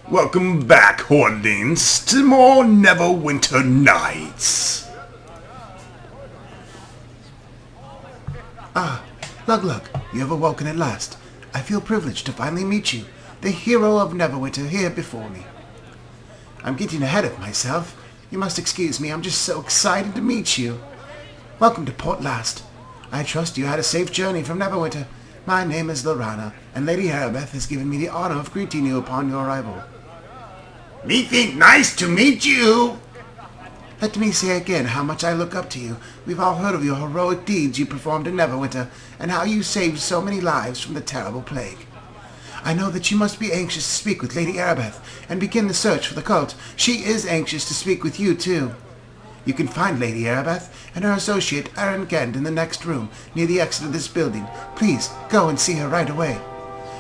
Welcome back, Hornlings, to more Neverwinter nights. Lug, you have awoken at last. I feel privileged to finally meet you, the hero of Neverwinter here before me. I'm getting ahead of myself. You must excuse me, I'm just so excited to meet you. Welcome to Port Last. I trust you had a safe journey from Neverwinter. My name is Lorana, and Lady Arabeth has given me the honor of greeting you upon your arrival. Me think nice to meet you. Let me say again how much I look up to you. We've all heard of your heroic deeds you performed in Neverwinter, and how you saved so many lives from the terrible plague. I know that you must be anxious to speak with Lady Arabeth and begin the search for the cult. She is anxious to speak with you, too. You can find Lady Arabeth and her associate Aaron Gend in the next room, near the exit of this building. Please, go and see her right away.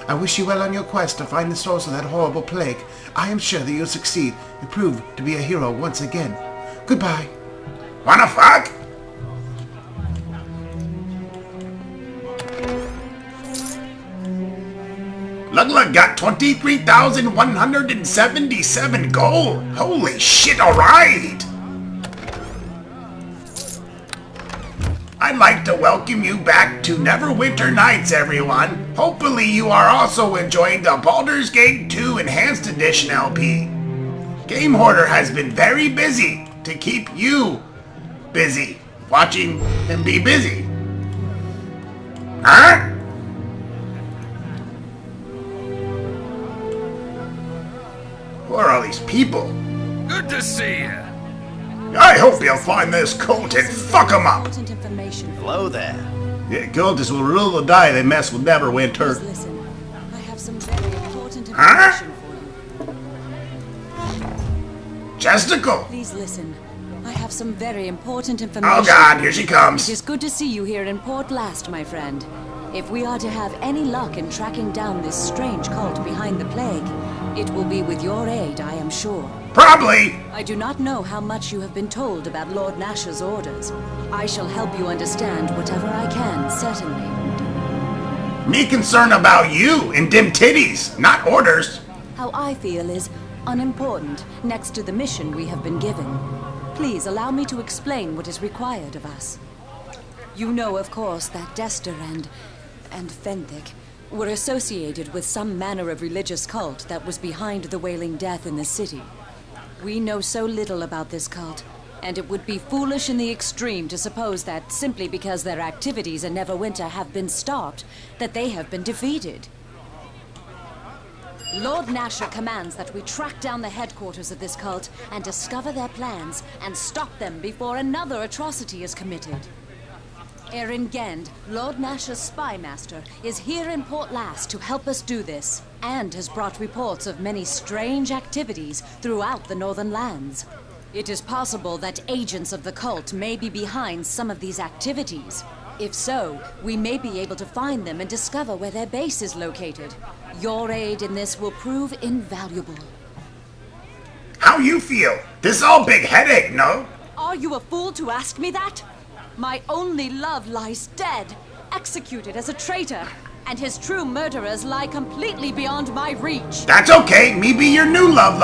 I wish you well on your quest to find the source of that horrible plague. I am sure that you'll succeed and prove to be a hero once again. Goodbye. Wanna fuck? Lug got 23,177 gold. Holy shit, alright. I'd like to welcome you back to Neverwinter Nights, everyone. Hopefully you are also enjoying the Baldur's Gate 2 Enhanced Edition LP. Game Hoarder has been very busy to keep you busy, watching him be busy. Huh? Who are all these people? Good to see you. I hope you'll find this cult and fuck them up. Hello there. Yeah, cultists will rule or die they mess with Neverwinter. Listen, I have some very important Huh? information for you. Chesticle! Please listen. I have some very important information. Oh god, here she comes. It is good to see you here in Port Last, my friend. If we are to have any luck in tracking down this strange cult behind the plague, it will be with your aid, I am sure. Probably! I do not know how much you have been told about Lord Nash's orders. I shall help you understand whatever I can, certainly. Me concerned about you and dim titties, not orders. How I feel is unimportant next to the mission we have been given. Please allow me to explain what is required of us. You know, of course, that Dester and Fenthic were associated with some manner of religious cult that was behind the Wailing Death in the city. We know so little about this cult, and it would be foolish in the extreme to suppose that simply because their activities in Neverwinter have been stopped, that they have been defeated. Lord Nasher commands that we track down the headquarters of this cult and discover their plans and stop them before another atrocity is committed. Aaron Gend, Lord Nasher's spy master, is here in Port Last to help us do this, and has brought reports of many strange activities throughout the Northern Lands. It is possible that agents of the cult may be behind some of these activities. If so, we may be able to find them and discover where their base is located. Your aid in this will prove invaluable. How you feel? This all big headache, no? Are you a fool to ask me that? My only love lies dead, executed as a traitor, and his true murderers lie completely beyond my reach. That's okay, me be your new love.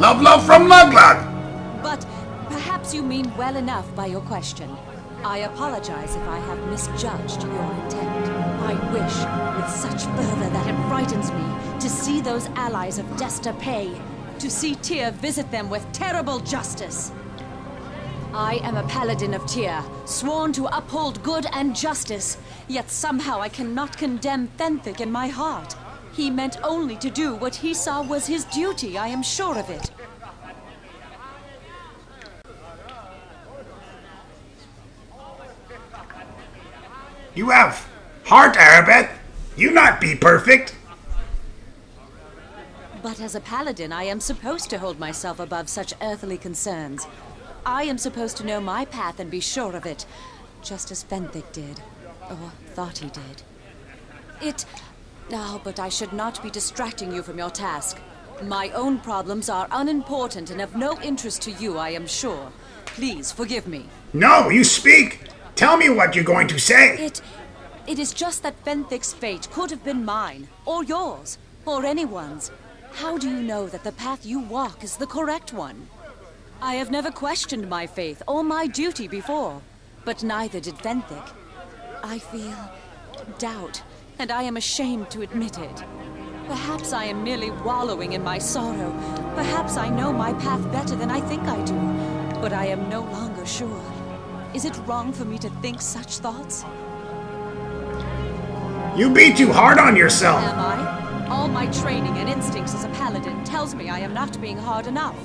Love from Lug. But perhaps you mean well enough by your question. I apologize if I have misjudged your intent. I wish, with such fervor that it frightens me, to see those allies of Desta pay, to see Tyr visit them with terrible justice. I am a paladin of Tyr, sworn to uphold good and justice, yet somehow I cannot condemn Fenthic in my heart. He meant only to do what he saw was his duty, I am sure of it. You have heart, Arabeth. You not be perfect. But as a paladin, I am supposed to hold myself above such earthly concerns. I am supposed to know my path and be sure of it, just as Fenthic did, or thought he did. But I should not be distracting you from your task. My own problems are unimportant and of no interest to you, I am sure. Please forgive me. No, you speak. Tell me what you're going to say. It is just that Fenthic's fate could have been mine, or yours, or anyone's. How do you know that the path you walk is the correct one? I have never questioned my faith or my duty before, but neither did Venthic. I feel doubt, and I am ashamed to admit it. Perhaps I am merely wallowing in my sorrow. Perhaps I know my path better than I think I do, but I am no longer sure. Is it wrong for me to think such thoughts? You be too hard on yourself. Am I? All my training and instincts as a paladin tells me I am not being hard enough.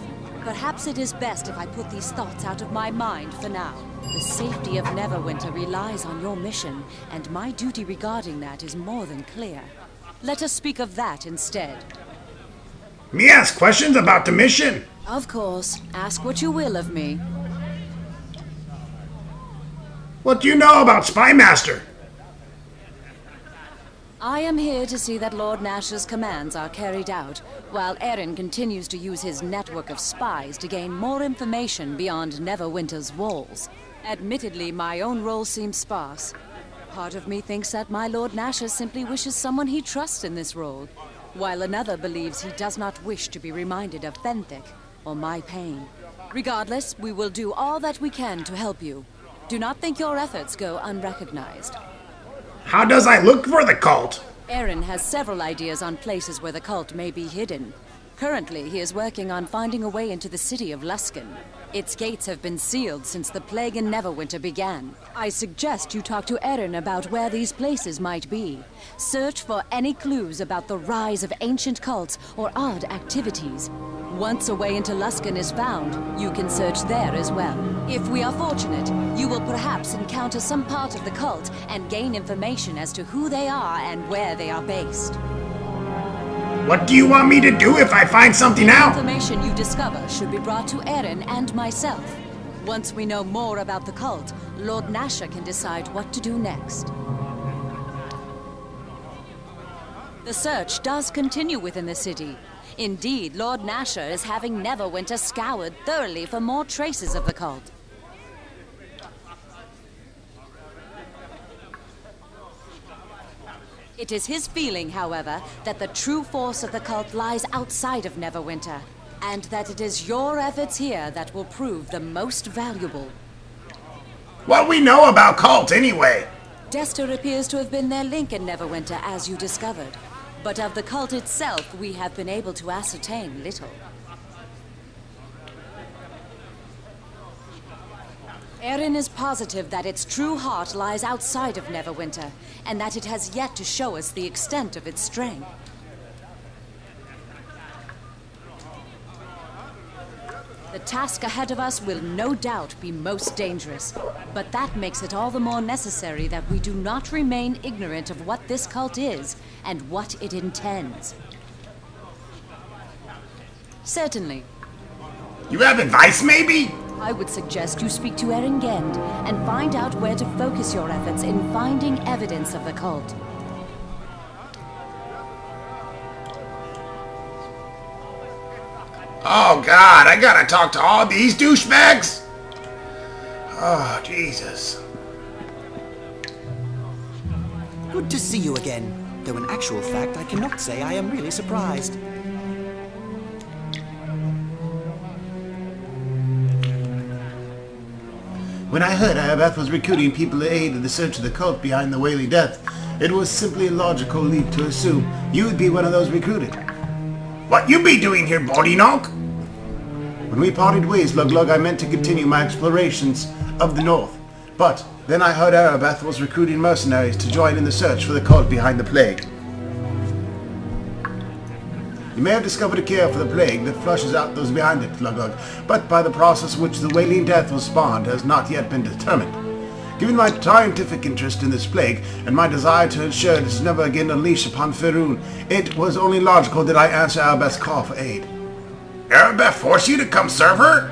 Perhaps it is best if I put these thoughts out of my mind for now. The safety of Neverwinter relies on your mission, and my duty regarding that is more than clear. Let us speak of that instead. Me ask questions about the mission? Of course. Ask what you will of me. What do you know about Spymaster? I am here to see that Lord Nash's commands are carried out, while Erin continues to use his network of spies to gain more information beyond Neverwinter's walls. Admittedly, my own role seems sparse. Part of me thinks that my Lord Nasha simply wishes someone he trusts in this role, while another believes he does not wish to be reminded of Venthic or my pain. Regardless, we will do all that we can to help you. Do not think your efforts go unrecognized. How does I look for the cult? Erin has several ideas on places where the cult may be hidden. Currently, he is working on finding a way into the city of Luskan. Its gates have been sealed since the plague in Neverwinter began. I suggest you talk to Erin about where these places might be. Search for any clues about the rise of ancient cults or odd activities. Once a way into Luskan is found, you can search there as well. If we are fortunate, you will perhaps encounter some part of the cult and gain information as to who they are and where they are based. What do you want me to do if I find something out? Information you discover should be brought to Erin and myself. Once we know more about the cult, Lord Nasha can decide what to do next. The search does continue within the city. Indeed, Lord Nasha is having Neverwinter scoured thoroughly for more traces of the cult. It is his feeling, however, that the true force of the cult lies outside of Neverwinter, and that it is your efforts here that will prove the most valuable. What we know about cult anyway? Dester appears to have been their link in Neverwinter, as you discovered. But of the cult itself, we have been able to ascertain little. Erin is positive that its true heart lies outside of Neverwinter, and that it has yet to show us the extent of its strength. The task ahead of us will no doubt be most dangerous, but that makes it all the more necessary that we do not remain ignorant of what this cult is and what it intends. Certainly. You have advice, maybe? I would suggest you speak to Erin Gend and find out where to focus your efforts in finding evidence of the cult. Oh God, I gotta talk to all these douchebags? Oh, Jesus. Good to see you again, though in actual fact I cannot say I am really surprised. When I heard Arabeth was recruiting people to aid in the search of the cult behind the Whaley death, it was simply a logical leap to assume you would be one of those recruited. What you be doing here, Bodinok? When we parted ways, Luglug, I meant to continue my explorations of the north. But then I heard Arabeth was recruiting mercenaries to join in the search for the cult behind the plague. You may have discovered a cure for the plague that flushes out those behind it, Luglug, but by the process which the Wailing Death was spawned has not yet been determined. Given my scientific interest in this plague, and my desire to ensure it is never again unleashed upon Faerun, it was only logical that I answer Arabeth's call for aid. Arabeth forced you to come serve her?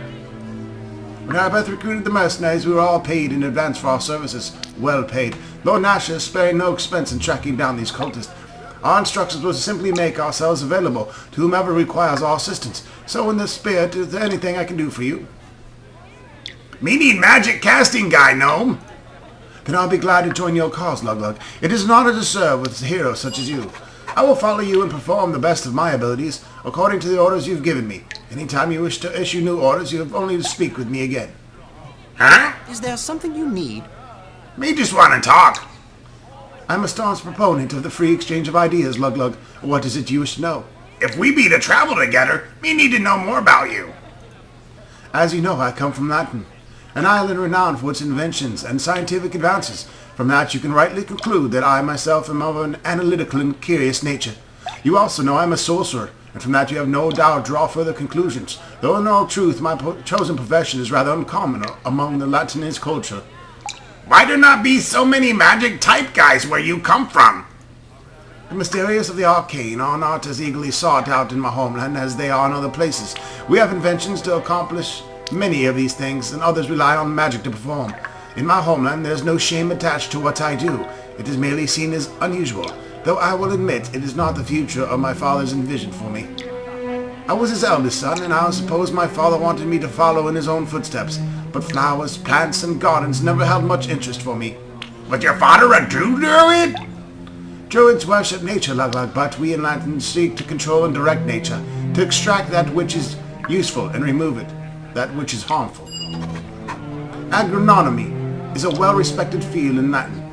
When Arabeth recruited the mercenaries, we were all paid in advance for our services. Well paid. Lord Nasha is sparing no expense in tracking down these cultists. Our instructions was to simply make ourselves available to whomever requires our assistance. So in this spirit, is there anything I can do for you? Me need magic casting guy, gnome. Then I'll be glad to join your cause, Luglug. It is an honor to serve with heroes such as you. I will follow you and perform the best of my abilities according to the orders you've given me. Anytime you wish to issue new orders, you have only to speak with me again. Huh? Is there something you need? Me just want to talk. I'm a staunch proponent of the free exchange of ideas, Lug-Lug. What is it you wish to know? If we be to travel together, me need to know more about you. As you know, I come from Latin, an island renowned for its inventions and scientific advances. From that you can rightly conclude that I myself am of an analytical and curious nature. You also know I am a sorcerer, and from that you have no doubt draw further conclusions, though in all truth my chosen profession is rather uncommon among the Latinese culture. Why do not be so many magic type guys where you come from? The mysterious of the arcane are not as eagerly sought out in my homeland as they are in other places. We have inventions to accomplish many of these things, and others rely on magic to perform. In my homeland, there is no shame attached to what I do. It is merely seen as unusual, though I will admit it is not the future of my father's envisioned for me. I was his eldest son, and I suppose my father wanted me to follow in his own footsteps, but flowers, plants, and gardens never held much interest for me. Was your father a druid? Druids worship nature, Lug-Lug, but we in Latin seek to control and direct nature, to extract that which is useful and remove it, that which is harmful. Agronomy is a well-respected field in Latin,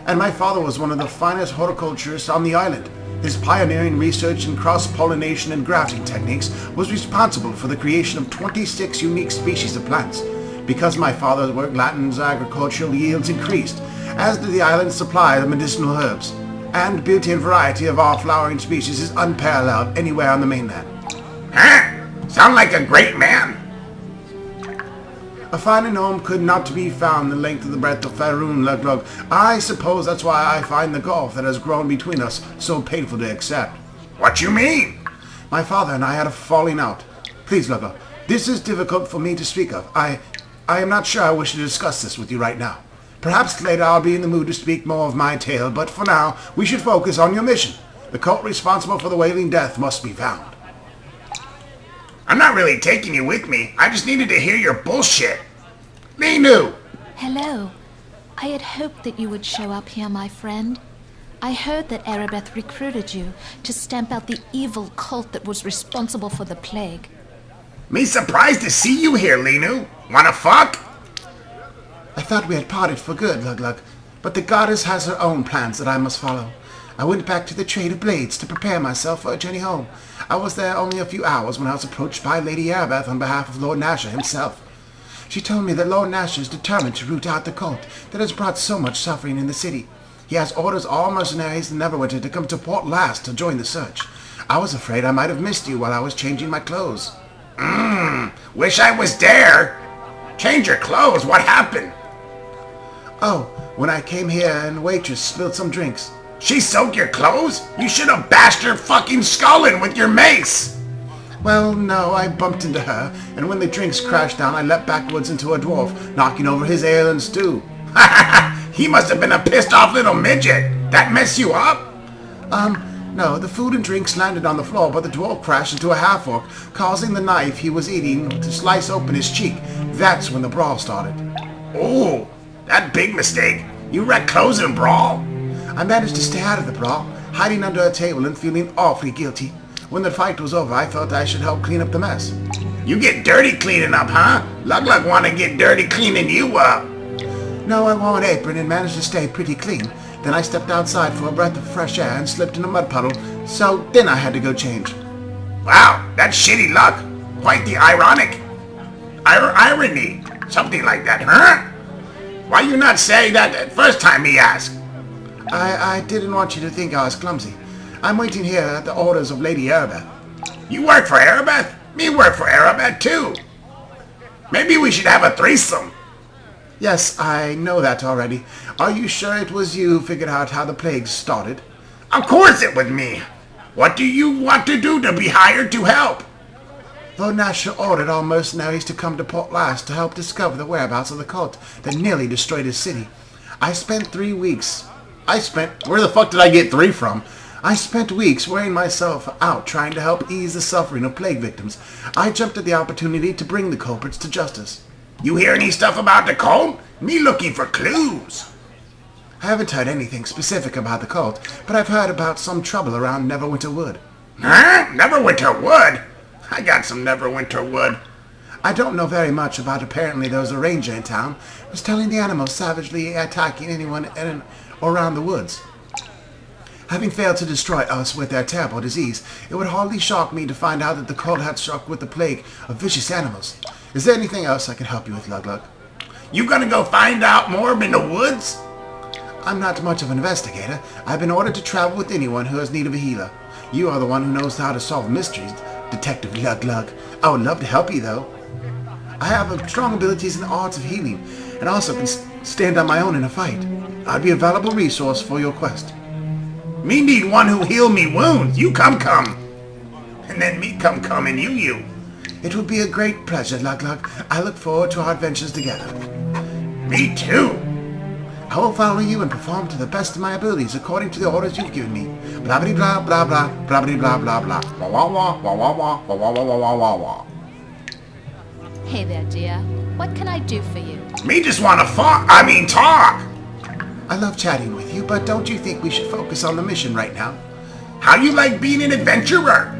and my father was one of the finest horticulturists on the island. His pioneering research in cross-pollination and grafting techniques was responsible for the creation of 26 unique species of plants. Because my father's work, Latin's agricultural yields increased, as did the island's supply of medicinal herbs, and beauty and variety of our flowering species is unparalleled anywhere on the mainland. Huh? Sound like a great man. A finer gnome could not be found the length of the breadth of Faerun, Lug-Lug. I suppose that's why I find the gulf that has grown between us so painful to accept. What you mean? My father and I had a falling out. Please, Lug-Lug, this is difficult for me to speak of. I am not sure I wish to discuss this with you right now. Perhaps later I'll be in the mood to speak more of my tale, but for now, we should focus on your mission. The cult responsible for the Wailing Death must be found. I'm not really taking you with me. I just needed to hear your bullshit. Linu! Hello. I had hoped that you would show up here, my friend. I heard that Erebeth recruited you to stamp out the evil cult that was responsible for the plague. Me surprised to see you here, Linu. Wanna fuck? I thought we had parted for good, Lug-Lug, but the goddess has her own plans that I must follow. I went back to the Trade of Blades to prepare myself for a journey home. I was there only a few hours when I was approached by Lady Erebeth on behalf of Lord Nasher himself. She told me that Lord Nasher is determined to root out the cult that has brought so much suffering in the city. He has orders all mercenaries in Neverwinter to come to Port Last to join the search. I was afraid I might have missed you while I was changing my clothes. Wish I was there. Change your clothes. What happened? Oh, when I came here and waitress spilled some drinks. She soaked your clothes? You should have bashed her fucking skull in with your mace. Well, no, I bumped into her, and when the drinks crashed down, I leapt backwards into a dwarf, knocking over his ale and stew. He must have been a pissed off little midget. That mess you up? No, the food and drinks landed on the floor, but the dwarf crashed into a half-orc, causing the knife he was eating to slice open his cheek. That's when the brawl started. Oh, that big mistake. You wrecked clothes in a brawl. I managed to stay out of the brawl, hiding under a table and feeling awfully guilty. When the fight was over, I felt I should help clean up the mess. You get dirty cleaning up, huh? Lug-Lug want to get dirty cleaning you up. No, I wore an apron and managed to stay pretty clean. Then I stepped outside for a breath of fresh air and slipped in a mud puddle, so then I had to go change. Wow, that's shitty luck. Quite the ironic. Irony. Something like that, huh? Why you not say that the first time he asked? I didn't want you to think I was clumsy. I'm waiting here at the orders of Lady Erebeth. You work for Erebeth? Me work for Erebeth too. Maybe we should have a threesome. Yes, I know that already. Are you sure it was you who figured out how the plague started? Of course it was me. What do you want to do to be hired to help? Lord Nasher ordered all mercenaries to come to Port Last to help discover the whereabouts of the cult that nearly destroyed his city. I spent 3 weeks. Where the fuck did I get 3 from? I spent weeks wearing myself out trying to help ease the suffering of plague victims. I jumped at the opportunity to bring the culprits to justice. You hear any stuff about the cult? Me looking for clues. I haven't heard anything specific about the cult, but I've heard about some trouble around Neverwinter Wood. Huh? Neverwinter Wood? I got some Neverwinter Wood. I don't know very much about. Apparently there was a ranger in town who was telling the animals savagely attacking anyone in or around the woods. Having failed to destroy us with their terrible disease, it would hardly shock me to find out that the cult had struck with the plague of vicious animals. Is there anything else I can help you with, Lug-Lug? You gonna go find out more in the woods? I'm not much of an investigator. I've been ordered to travel with anyone who has need of a healer. You are the one who knows how to solve mysteries, Detective Lug-Lug. I would love to help you, though. I have strong abilities in the arts of healing, and also can stand on my own in a fight. I'd be a valuable resource for your quest. Me need one who heal me wounds. You come. And then me come and you. It would be a great pleasure, Lug-Lug. I look forward to our adventures together. Me too. I will follow you and perform to the best of my abilities according to the orders you've given me. Blah blah blah blah blah blah blah blah blah. Wah wah wah wah wah wah wah wah wah wah wah wah. Hey there, dear. What can I do for you? Me just wanna talk. I love chatting with you, but don't you think we should focus on the mission right now? How you like being an adventurer?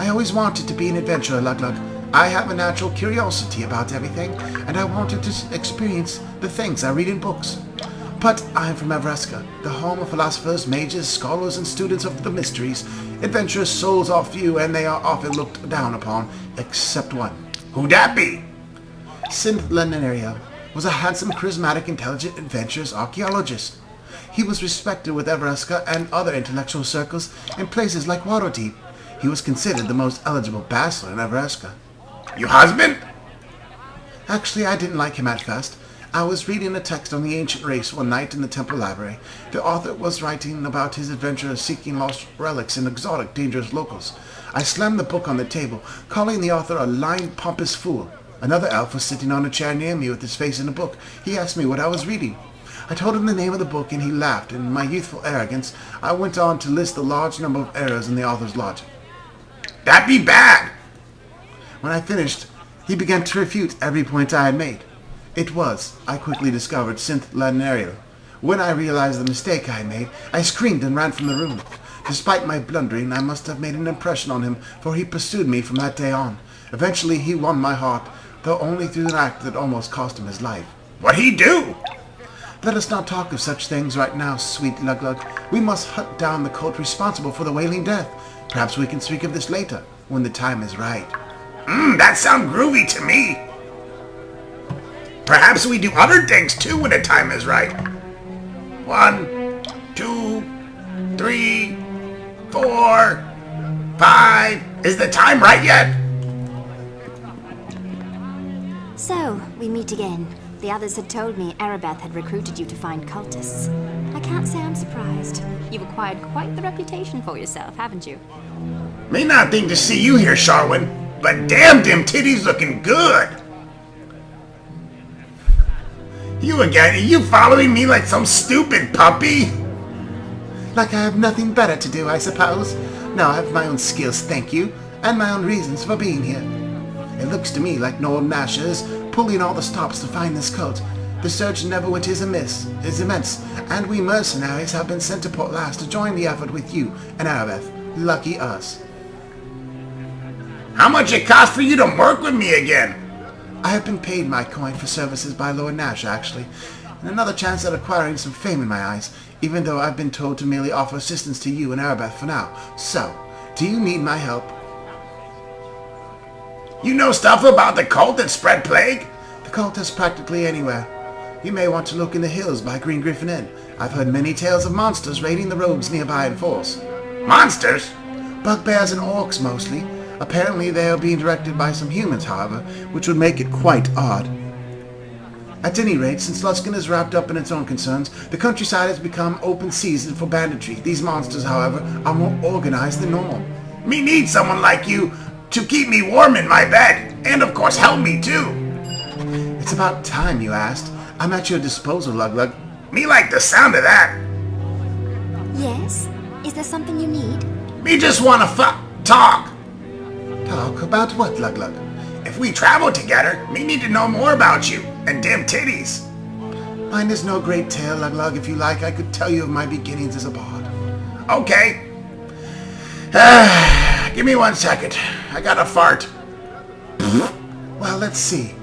I always wanted to be an adventurer, Lug-Lug. I have a natural curiosity about everything, and I wanted to experience the things I read in books. But I am from Everesca, the home of philosophers, mages, scholars, and students of the mysteries. Adventurous souls are few, and they are often looked down upon, except one. Who that be? Synth Lenario was a handsome, charismatic, intelligent, adventurous archaeologist. He was respected with Everesca and other intellectual circles in places like Waterdeep. He was considered the most eligible bachelor in Everesca. Your husband? Actually, I didn't like him at first. I was reading a text on the ancient race one night in the temple library. The author was writing about his adventurers seeking lost relics in exotic, dangerous locals. I slammed the book on the table, calling the author a lying, pompous fool. Another elf was sitting on a chair near me with his face in the book. He asked me what I was reading. I told him the name of the book, and he laughed. In my youthful arrogance, I went on to list the large number of errors in the author's logic. That be bad. When I finished, he began to refute every point I had made. It was, I quickly discovered, Synth Lenario. When I realized the mistake I had made, I screamed and ran from the room. Despite my blundering, I must have made an impression on him, for he pursued me from that day on. Eventually, he won my heart, though only through an act that almost cost him his life. What'd he do? Let us not talk of such things right now, sweet Lug-Lug. We must hunt down the cult responsible for the Wailing Death. Perhaps we can speak of this later, when the time is right. That sounds groovy to me. Perhaps we do other things too when the time is right. 1, 2, 3, 4, 5. Is the time right yet? So, we meet again. The others had told me Arabeth had recruited you to find cultists. I can't say I'm surprised. You've acquired quite the reputation for yourself, haven't you? May not think to see you here, Sharwin, but damn them titties looking good. You again, are you following me like some stupid puppy? Like I have nothing better to do, I suppose. No, I have my own skills, thank you, and my own reasons for being here. It looks to me like Noel Nasher is pulling all the stops to find this cult. The search in Neverwinter is immense, and we mercenaries have been sent to Port Last to join the effort with you and Arabeth. Lucky us. How much it cost for you to work with me again? I have been paid my coin for services by Lord Nash, actually, and another chance at acquiring some fame in my eyes, even though I've been told to merely offer assistance to you and Arabeth for now. So, do you need my help? You know stuff about the cult that spread plague? The cult is practically anywhere. You may want to look in the hills by Green Griffin Inn. I've heard many tales of monsters raiding the roads nearby in force. Monsters? Bugbears and orcs, mostly. Apparently they are being directed by some humans, however, which would make it quite odd. At any rate, since Luskan is wrapped up in its own concerns, the countryside has become open season for banditry. These monsters, however, are more organized than normal. Me need someone like you to keep me warm in my bed, and of course help me too. It's about time you asked. I'm at your disposal, Lug-Lug. Me like the sound of that. Yes? Is there something you need? Me just wanna talk. Talk about what, Lug-Lug? If we travel together, me need to know more about you and them titties. Mine is no great tale, Lug. If you like, I could tell you of my beginnings as a bard. Okay. Give me 1 second. I got a fart. Well, let's see.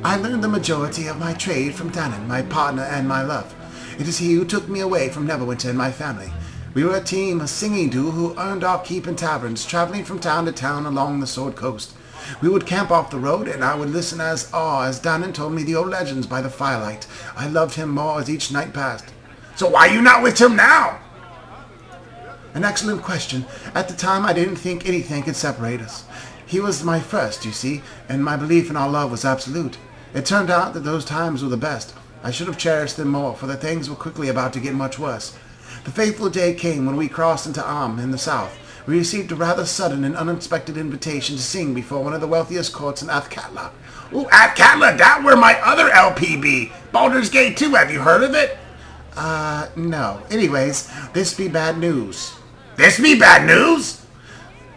I learned the majority of my trade from Danon, my partner and my love. It is he who took me away from Neverwinter and my family. We were a team, a singing duo who earned our keep in taverns, traveling from town to town along the Sword Coast. We would camp off the road, and I would listen as Danon told me the old legends by the firelight. I loved him more as each night passed. So why are you not with him now? An excellent question. At the time, I didn't think anything could separate us. He was my first, you see, and my belief in our love was absolute. It turned out that those times were the best. I should have cherished them more, for the things were quickly about to get much worse. The fateful day came when we crossed into Am in the south. We received a rather sudden and unexpected invitation to sing before one of the wealthiest courts in Athkatla. Ooh, Athkatla, that where my other LP be. Baldur's Gate 2, have you heard of it? No. Anyways, this be bad news. This be bad news?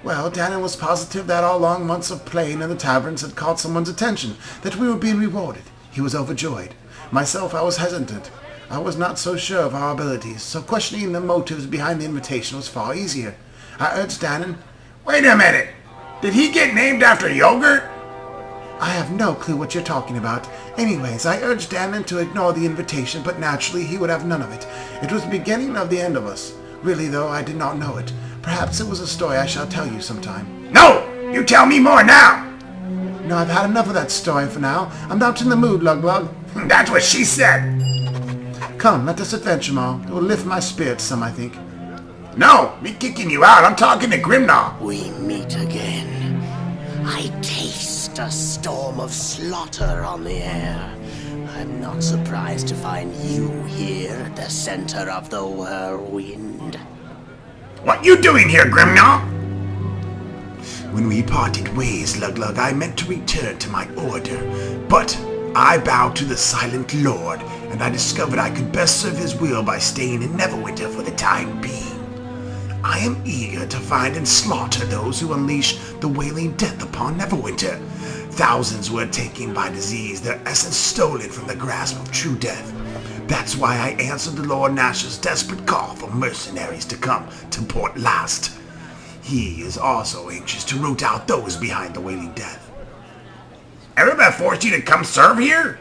Well, Danon was positive that our long months of playing in the taverns had caught someone's attention, that we were being rewarded. He was overjoyed. Myself, I was hesitant. I was not so sure of our abilities, so questioning the motives behind the invitation was far easier. I urged Danon. Wait a minute. Did he get named after yogurt? I have no clue what you're talking about. Anyways, I urged Danon to ignore the invitation, but naturally he would have none of it. It was the beginning of the end of us. Really, though, I did not know it. Perhaps it was a story I shall tell you sometime. No! You tell me more now! No, I've had enough of that story for now. I'm not in the mood, Lug. That's what she said. Come, let us adventure more. It will lift my spirits some, I think. No, me kicking you out. I'm talking to Grimnaw. We meet again. I taste a storm of slaughter on the air. I'm not surprised to find you here at the center of the whirlwind. What you doing here, Grimnaw? When we parted ways, Lug, I meant to return to my order, but I bowed to the Silent Lord, and I discovered I could best serve his will by staying in Neverwinter for the time being. I am eager to find and slaughter those who unleash the wailing death upon Neverwinter. Thousands were taken by disease, their essence stolen from the grasp of true death. That's why I answered the Lord Nash's desperate call for mercenaries to come to Port Last. He is also anxious to root out those behind the wailing death. Erebeth forced you to come serve here?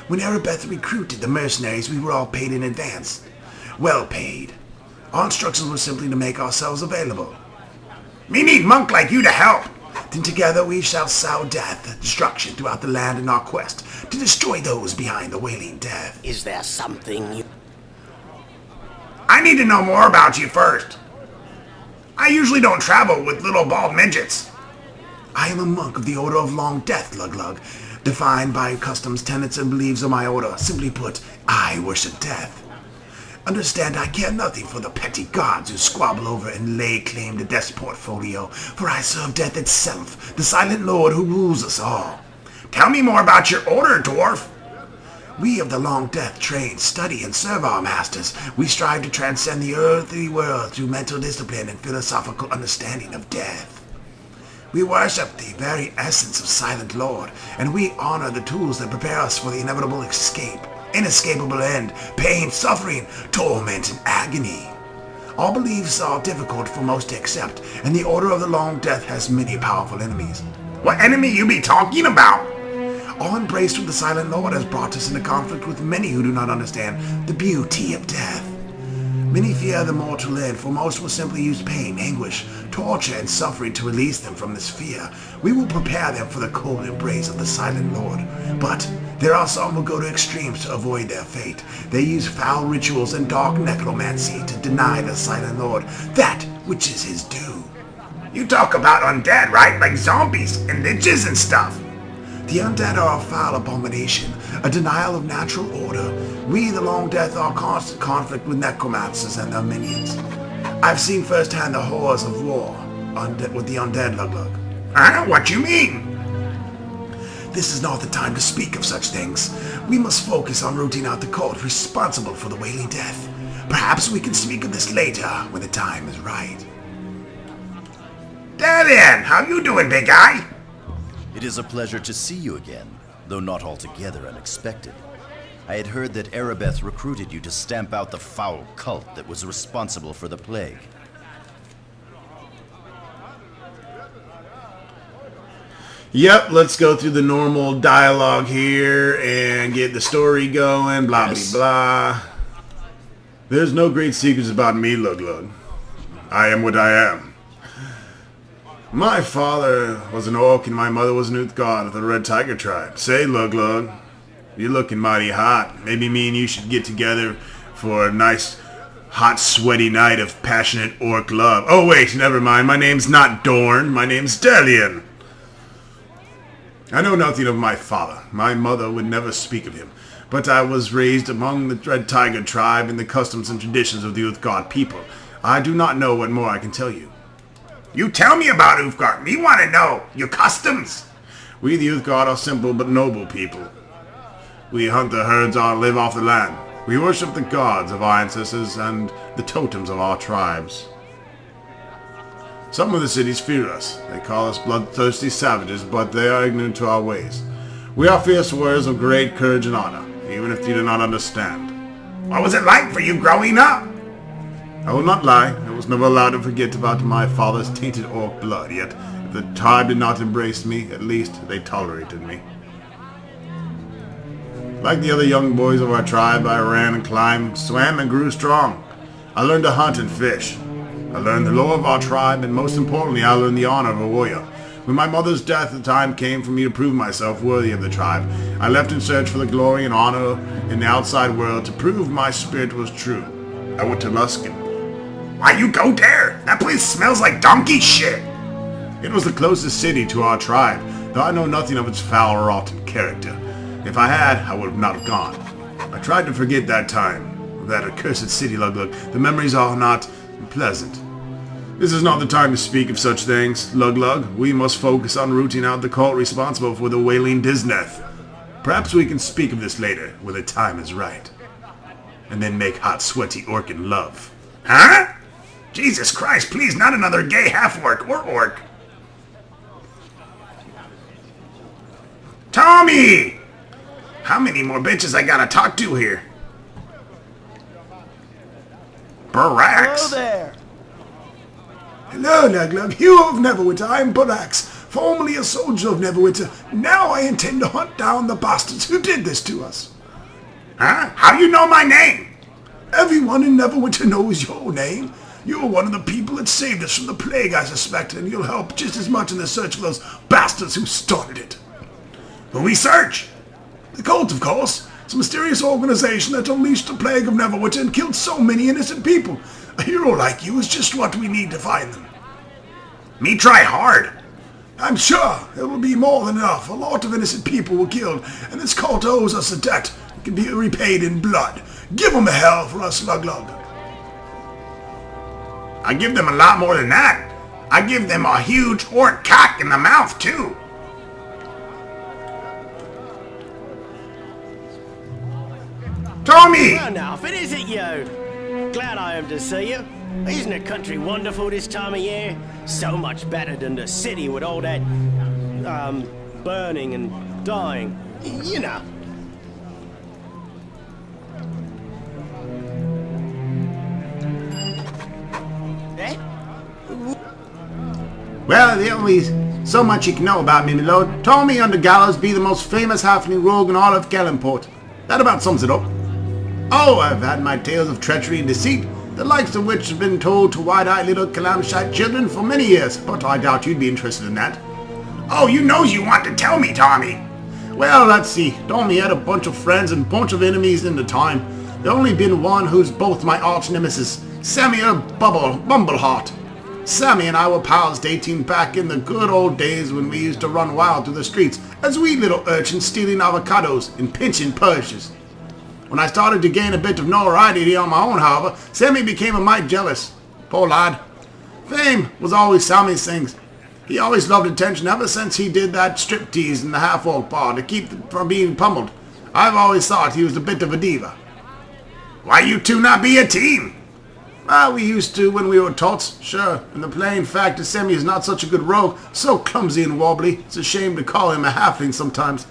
When Erebeth recruited the mercenaries, we were all paid in advance. Well paid. Our instructions were simply to make ourselves available. Me need monk like you to help. Then together we shall sow death and destruction throughout the land in our quest to destroy those behind the wailing death. Is there something you... I need to know more about you first. I usually don't travel with little bald midgets. I am a monk of the Order of Long Death, Lug, defined by customs, tenets, and beliefs of my order. Simply put, I worship death. Understand, I care nothing for the petty gods who squabble over and lay claim to death's portfolio, for I serve death itself, the silent lord who rules us all. Tell me more about your order, dwarf. We of the Long Death train, study, and serve our masters. We strive to transcend the earthly world through mental discipline and philosophical understanding of death. We worship the very essence of Silent Lord, and we honor the tools that prepare us for the inevitable escape, inescapable end, pain, suffering, torment, and agony. All beliefs are difficult for most to accept, and the Order of the Long Death has many powerful enemies. What enemy you be talking about? Our embrace with the Silent Lord has brought us into conflict with many who do not understand the beauty of death. Many fear the mortal end, for most will simply use pain, anguish, torture, and suffering to release them from this fear. We will prepare them for the cold embrace of the Silent Lord. But there are some who go to extremes to avoid their fate. They use foul rituals and dark necromancy to deny the Silent Lord that which is his due. You talk about undead, right? Like zombies and liches and stuff. The undead are a foul abomination, a denial of natural order. We, the Long Death, are in constant conflict with necromancers and their minions. I've seen firsthand the horrors of war with the undead, Lug. What you mean? This is not the time to speak of such things. We must focus on rooting out the cult responsible for the wailing death. Perhaps we can speak of this later, when the time is right. Dead end, how you doing, big guy? It is a pleasure to see you again, though not altogether unexpected. I had heard that Erebeth recruited you to stamp out the foul cult that was responsible for the plague. Yep, let's go through the normal dialogue here and get the story going, blah, Yes. blah, blah. There's no great secrets about me, Lug Lug. I am what I am. My father was an orc and my mother was an Uthgard of the Red Tiger tribe. Say, Lug Lug, you're looking mighty hot. Maybe me and you should get together for a nice, hot, sweaty night of passionate orc love. Oh wait, never mind. My name's not Dorn. My name's Delian. I know nothing of my father. My mother would never speak of him. But I was raised among the Red Tiger tribe and the customs and traditions of the Uthgard people. I do not know what more I can tell you. You tell me about Uthgard. Me want to know your customs. We the Uthgard are simple but noble people. We hunt the herds or live off the land. We worship the gods of our ancestors and the totems of our tribes. Some of the cities fear us. They call us bloodthirsty savages, but they are ignorant to our ways. We are fierce warriors of great courage and honor, even if you do not understand. What was it like for you growing up? I will not lie, I was never allowed to forget about my father's tainted orc blood, yet if the tribe did not embrace me, at least they tolerated me. Like the other young boys of our tribe, I ran and climbed, swam and grew strong. I learned to hunt and fish. I learned the lore of our tribe, and most importantly, I learned the honor of a warrior. When my mother's death, the time came for me to prove myself worthy of the tribe. I left in search for the glory and honor in the outside world to prove my spirit was true. I went to Luskin. Why you go there? That place smells like donkey shit. It was the closest city to our tribe, though I know nothing of its foul, rotten character. If I had, I would not have gone. I tried to forget that time, that accursed city, Lug Lug. The memories are not pleasant. This is not the time to speak of such things, Lug Lug. We must focus on rooting out the cult responsible for the wailing Disneth. Perhaps we can speak of this later, when the time is right. And then make hot, sweaty orcan love. Huh? Jesus Christ, please, not another gay half-orc or orc. Tommy! How many more bitches I gotta talk to here? Barax! Hello there. Hello, Lug Lug. You of Neverwinter. I am Barax, formerly a soldier of Neverwinter. Now I intend to hunt down the bastards who did this to us. Huh? How you know my name? Everyone in Neverwinter knows your name. You're one of the people that saved us from the plague, I suspect, and you'll help just as much in the search for those bastards who started it. Who we search? The cult, of course. It's a mysterious organization that unleashed the plague of Neverwinter and killed so many innocent people. A hero like you is just what we need to find them. Me try hard. I'm sure it will be more than enough. A lot of innocent people were killed, and this cult owes us a debt. It can be repaid in blood. Give them a hell for us, Lug Lug. I give them a lot more than that. I give them a huge orc cock in the mouth, too. Tommy! Well, now, if it isn't you, glad I am to see you. Isn't the country wonderful this time of year? So much better than the city with all that, burning and dying. You know. Eh? Well, there only so much you can know about me, my lord. Tommy on the gallows be the most famous halfling rogue in all of Kellenport. That about sums it up. Oh, I've had my tales of treachery and deceit, the likes of which have been told to wide-eyed little Calamshite children for many years, but I doubt you'd be interested in that. Oh, you know you want to tell me, Tommy. Well, let's see. Tommy had a bunch of friends and bunch of enemies in the time. There only been one who's both my arch-nemesis, Samuel Bumbleheart. Sammy and I were pals dating back in the good old days when we used to run wild through the streets as wee little urchins stealing avocados and pinching purses. When I started to gain a bit of notoriety on my own, however, Sammy became a mite jealous. Poor lad. Fame was always Sammy's things. He always loved attention ever since he did that striptease in the half-orc bar to keep from being pummeled. I've always thought he was a bit of a diva. Why you two not be a team? Well, we used to when we were tots, sure. And the plain fact is Sammy is not such a good rogue, so clumsy and wobbly, it's a shame to call him a halfling sometimes.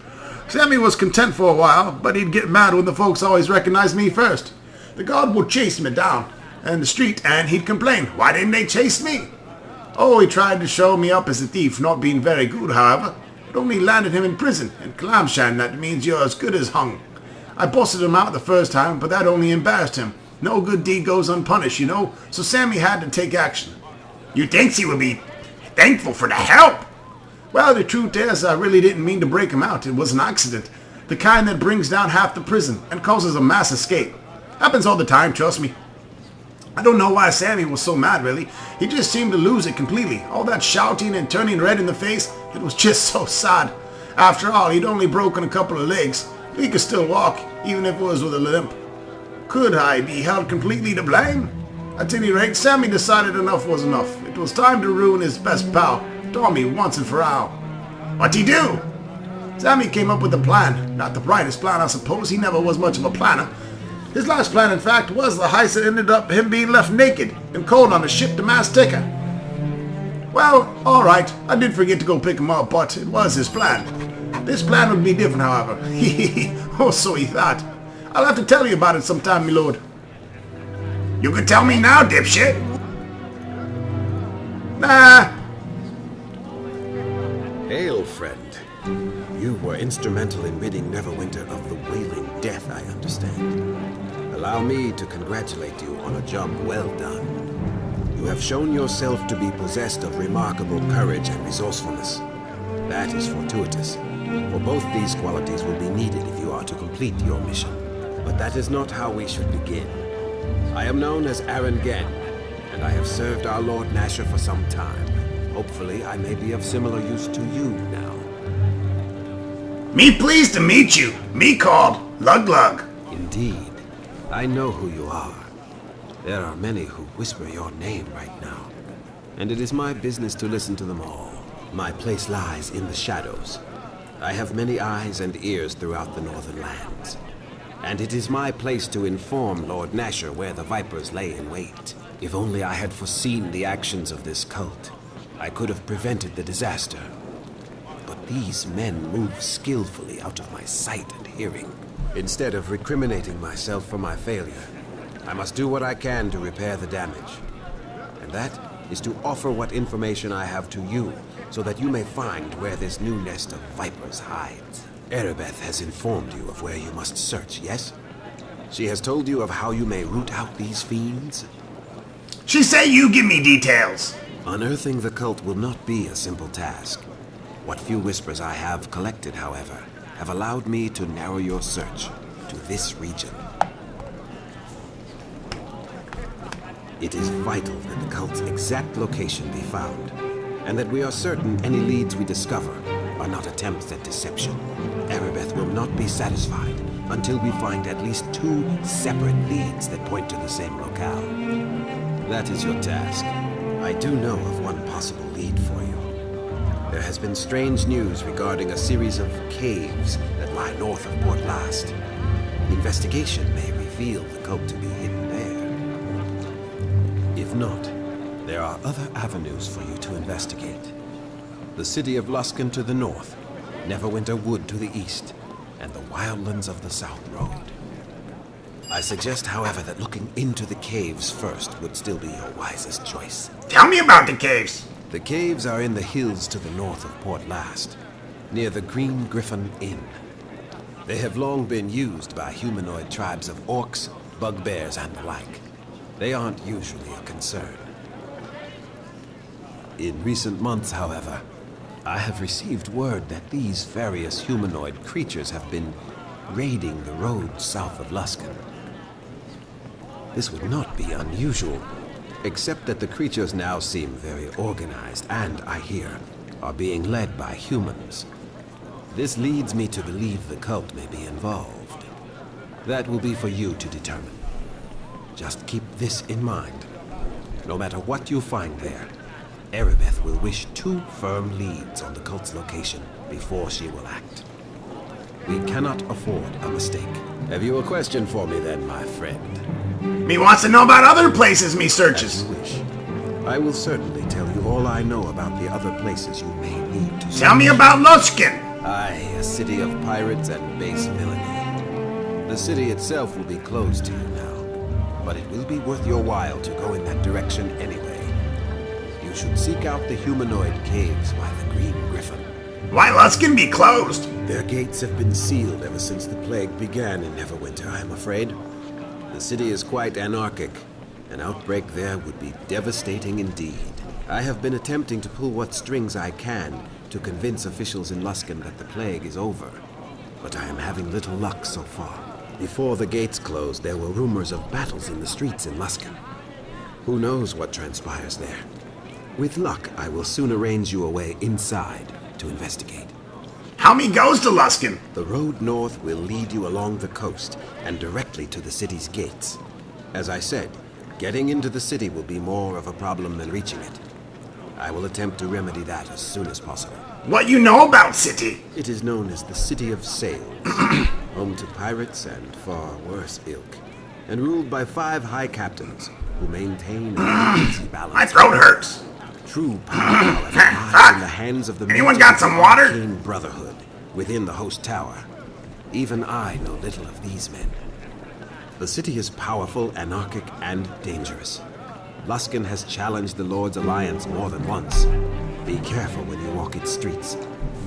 Sammy was content for a while, but he'd get mad when the folks always recognized me first. The guard would chase me down in the street, and he'd complain, why didn't they chase me? Oh, he tried to show me up as a thief, not being very good, however. It only landed him in prison. In Clamshan, that means you're as good as hung. I busted him out the first time, but that only embarrassed him. No good deed goes unpunished, you know, so Sammy had to take action. You think he would be thankful for the help? Well, the truth is, I really didn't mean to break him out. It was an accident. The kind that brings down half the prison and causes a mass escape. Happens all the time, trust me. I don't know why Sammy was so mad, really. He just seemed to lose it completely. All that shouting and turning red in the face, it was just so sad. After all, he'd only broken a couple of legs. He could still walk, even if it was with a limp. Could I be held completely to blame? At any rate, Sammy decided enough was enough. It was time to ruin his best pal, Tommy, once and for all. What'd he do? Sammy came up with a plan. Not the brightest plan, I suppose. He never was much of a planner. His last plan, in fact, was the heist that ended up him being left naked and cold on a ship to Mastica. Well, alright, I did forget to go pick him up, but it was his plan. This plan would be different, however. Oh, so he thought. I'll have to tell you about it sometime, my lord. You can tell me now, dipshit. Nah. Hail, friend. You were instrumental in ridding Neverwinter of the wailing death, I understand. Allow me to congratulate you on a job well done. You have shown yourself to be possessed of remarkable courage and resourcefulness. That is fortuitous, for both these qualities will be needed if you are to complete your mission. But that is not how we should begin. I am known as Aaron Genn, and I have served our Lord Nasher for some time. Hopefully, I may be of similar use to you now. Me pleased to meet you. Me called Lug Lug. Indeed. I know who you are. There are many who whisper your name right now, and it is my business to listen to them all. My place lies in the shadows. I have many eyes and ears throughout the northern lands, and it is my place to inform Lord Nasher where the Vipers lay in wait. If only I had foreseen the actions of this cult, I could have prevented the disaster. But these men move skillfully out of my sight and hearing. Instead of recriminating myself for my failure, I must do what I can to repair the damage. And that is to offer what information I have to you, so that you may find where this new nest of vipers hides. Erebeth has informed you of where you must search, yes? She has told you of how you may root out these fiends? She say you give me details. Unearthing the cult will not be a simple task. What few whispers I have collected, however, have allowed me to narrow your search to this region. It is vital that the cult's exact location be found, and that we are certain any leads we discover are not attempts at deception. Erebeth will not be satisfied until we find at least 2 separate leads that point to the same locale. That is your task. I do know of one possible lead for you. There has been strange news regarding a series of caves that lie north of Port Last. Investigation may reveal the cult to be hidden there. If not, there are other avenues for you to investigate. The city of Luskan to the north, Neverwinter Wood to the east, and the wildlands of the South Road. I suggest, however, that looking into the caves first would still be your wisest choice. Tell me about the caves. The caves are in the hills to the north of Port Last, near the Green Griffin Inn. They have long been used by humanoid tribes of orcs, bugbears, and the like. They aren't usually a concern. In recent months, however, I have received word that these various humanoid creatures have been raiding the roads south of Luskan. This would not be unusual, except that the creatures now seem very organized and, I hear, are being led by humans. This leads me to believe the cult may be involved. That will be for you to determine. Just keep this in mind. No matter what you find there, Erebeth will wish 2 firm leads on the cult's location before she will act. We cannot afford a mistake. Have you a question for me then, my friend? Me wants to know about other places me searches. As you wish. I will certainly tell you all I know about the other places you may need to search. Tell me about Luskan. Aye, a city of pirates and base villainy. The city itself will be closed to you now, but it will be worth your while to go in that direction anyway. You should seek out the humanoid caves by the Green Griffin. Why Luskan be closed? Their gates have been sealed ever since the plague began in Neverwinter, I'm afraid. The city is quite anarchic. An outbreak there would be devastating indeed. I have been attempting to pull what strings I can to convince officials in Luskan that the plague is over, but I am having little luck so far. Before the gates closed, there were rumors of battles in the streets in Luskan. Who knows what transpires there? With luck, I will soon arrange you a way inside to investigate. How me goes to Luskan? The road north will lead you along the coast and directly to the city's gates. As I said, getting into the city will be more of a problem than reaching it. I will attempt to remedy that as soon as possible. What you know about city? It is known as the City of Sails, home to pirates and far worse ilk, and ruled by 5 high captains who maintain an easy balance. My throat hurts. True power, however, lies in the hands of the Anyone got some water? arcane brotherhood within the host tower. Even I know little of these men. The city is powerful, anarchic, and dangerous. Luskan has challenged the Lord's Alliance more than once. Be careful when you walk its streets,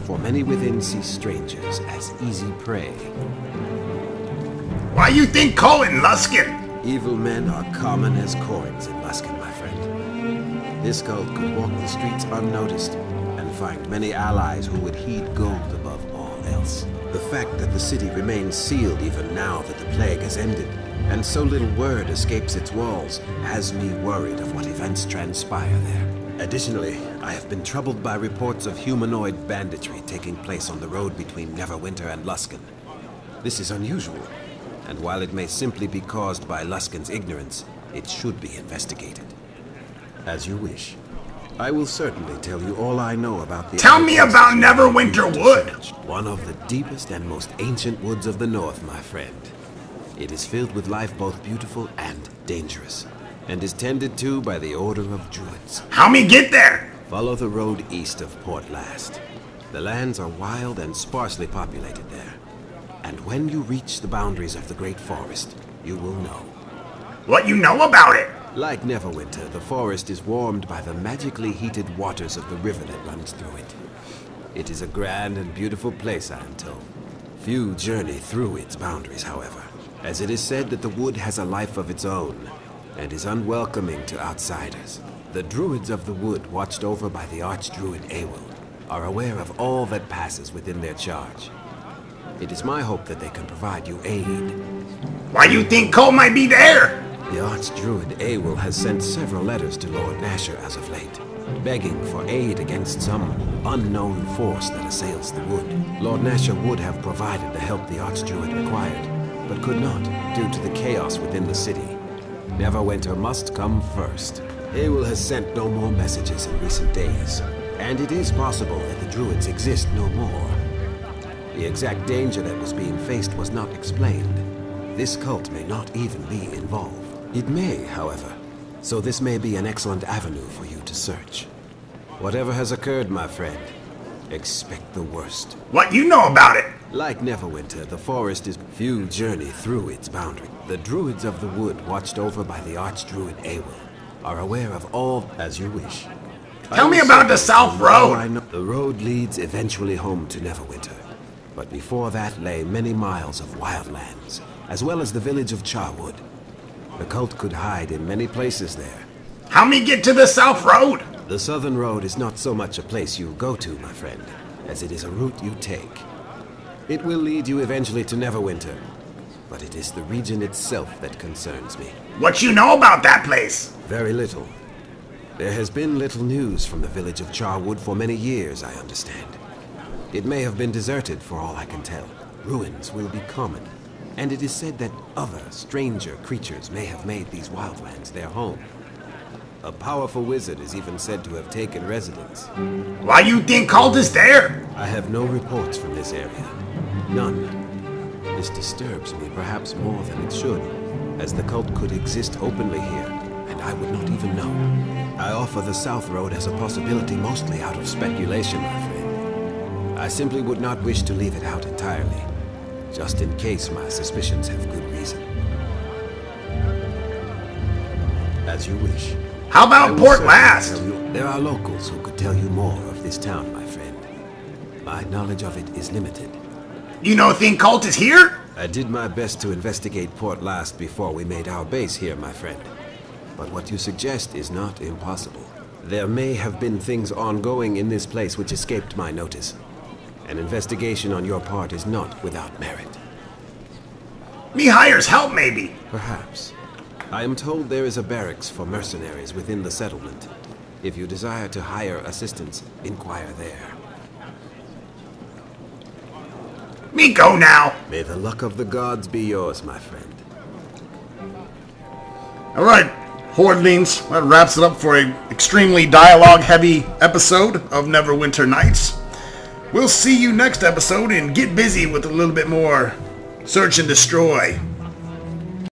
for many within see strangers as easy prey. Why you think Colin Luskan? Evil men are common as coins in Luskan, my friend. This cult could walk the streets unnoticed and find many allies who would heed gold above all else. The fact that the city remains sealed even now that the plague has ended, and so little word escapes its walls, has me worried of what events transpire there. Additionally, I have been troubled by reports of humanoid banditry taking place on the road between Neverwinter and Luskan. This is unusual, and while it may simply be caused by Luskan's ignorance, it should be investigated. As you wish. I will certainly tell you all I know about the... Tell me about Neverwinter Wood! One of the deepest and most ancient woods of the north, my friend. It is filled with life both beautiful and dangerous, and is tended to by the Order of Druids. How me get there? Follow the road east of Port Last. The lands are wild and sparsely populated there. And when you reach the boundaries of the Great Forest, you will know. What you know about it? Like Neverwinter, the forest is warmed by the magically heated waters of the river that runs through it. It is a grand and beautiful place, I am told. Few journey through its boundaries, however, as it is said that the wood has a life of its own and is unwelcoming to outsiders. The druids of the wood, watched over by the archdruid Awil, are aware of all that passes within their charge. It is my hope that they can provide you aid. Why you think Cole might be there? The archdruid Awil has sent several letters to Lord Nasher as of late, begging for aid against some unknown force that assails the wood. Lord Nasher would have provided the help the archdruid required, but could not due to the chaos within the city. Neverwinter must come first. Awil has sent no more messages in recent days, and it is possible that the druids exist no more. The exact danger that was being faced was not explained. This cult may not even be involved. It may, however, so this may be an excellent avenue for you to search. Whatever has occurred, my friend, expect the worst. What you know about it? Like Neverwinter, the forest is few journey through its boundary. The druids of the wood, watched over by the archdruid Awil, are aware of all as you wish. Tell me about the South Road. The road leads eventually home to Neverwinter, but before that lay many miles of wildlands, as well as the village of Charwood. The cult could hide in many places there. How me get to the South Road? The Southern Road is not so much a place you go to, my friend, as it is a route you take. It will lead you eventually to Neverwinter, but it is the region itself that concerns me. What you know about that place? Very little. There has been little news from the village of Charwood for many years, I understand. It may have been deserted for all I can tell. Ruins will be common, and it is said that other, stranger creatures may have made these wildlands their home. A powerful wizard is even said to have taken residence. Why you think cult is there? I have no reports from this area. None. This disturbs me perhaps more than it should, as the cult could exist openly here, and I would not even know. I offer the South Road as a possibility mostly out of speculation, my friend. I simply would not wish to leave it out entirely, just in case my suspicions have good reason. As you wish. How I about will Port certainly Last? tell you- There are locals who could tell you more of this town, my friend. My knowledge of it is limited. You know think cult is here? I did my best to investigate Port Last before we made our base here, my friend. But what you suggest is not impossible. There may have been things ongoing in this place which escaped my notice. An investigation on your part is not without merit. Me hires help, maybe. Perhaps. I am told there is a barracks for mercenaries within the settlement. If you desire to hire assistance, inquire there. Me go now. May the luck of the gods be yours, my friend. All right, Hordlings, that wraps it up for an extremely dialogue-heavy episode of Neverwinter Nights. We'll see you next episode and get busy with a little bit more search and destroy.